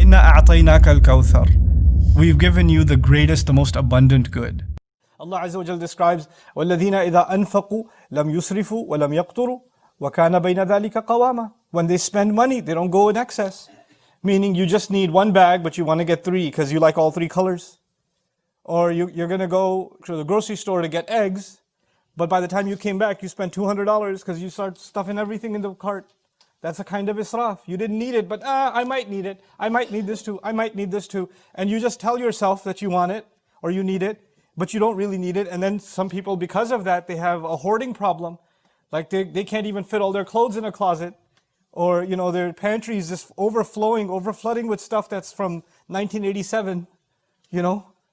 Inna a'tainaka alkawthar. We've given you the greatest, the most abundant good. Allah Azza wa Jal describes, وَالَّذِينَ إِذَا أَنفَقُوا لَمْ يُسْرِفُوا وَلَمْ يَقْتُرُوا وَكَانَ بَيْنَ ذَلِكَ قَوَامًا. When they spend money, they don't go in excess. Meaning you just need one bag, but you want to get three because you like all three colors. Or you're going to go to the grocery store to get eggs, but by the time you came back, you spent $200 because you start stuffing everything in the cart. That's a kind of israf. You didn't need it, but I might need it. I might need this too. I might need this too. And you just tell yourself that you want it or you need it, but you don't really need it. And then some people, because of that, they have a hoarding problem. Like they can't even fit all their clothes in a closet. Or, their pantry is just overflooding with stuff that's from 1987.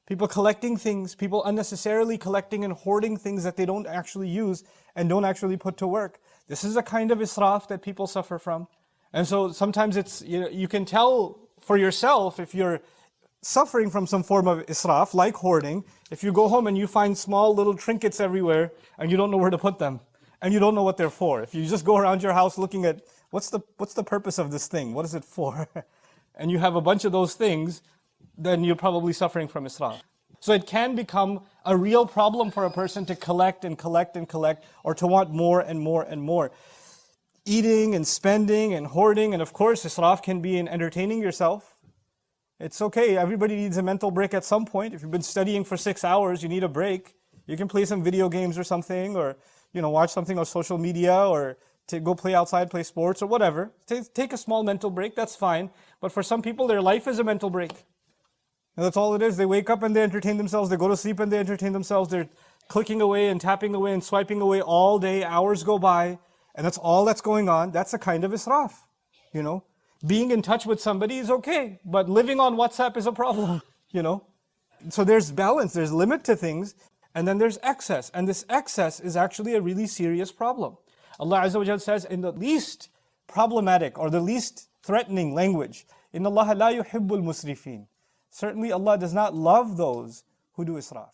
People collecting things, people unnecessarily collecting and hoarding things that they don't actually use and don't actually put to work. This is a kind of israf that people suffer from. And so sometimes it's, you can tell for yourself if you're suffering from some form of israf, like hoarding, if you go home and you find small little trinkets everywhere and you don't know where to put them and you don't know what they're for. If you just go around your house looking at what's the purpose of this thing? What is it for? And you have a bunch of those things, then you're probably suffering from israf. So it can become a real problem for a person to collect and collect and collect, or to want more and more and more. Eating and spending and hoarding, and of course israf can be in entertaining yourself. It's okay, everybody needs a mental break at some point. If you've been studying for 6 hours, you need a break. You can play some video games or something, or watch something on social media, or to go play outside, play sports or whatever. Take a small mental break, that's fine. But for some people, their life is a mental break. And that's all it is. They wake up and they entertain themselves. They go to sleep and they entertain themselves. They're clicking away and tapping away and swiping away all day. Hours go by. And that's all that's going on. That's a kind of israf. Being in touch with somebody is okay. But living on WhatsApp is a problem. So there's balance. There's limit to things. And then there's excess. And this excess is actually a really serious problem. Allah Azza wa Jal says in the least problematic or the least threatening language, إِنَّ اللَّهَ لَا يُحِبُّ الْمُسْرِفِينَ. Certainly Allah does not love those who do israf.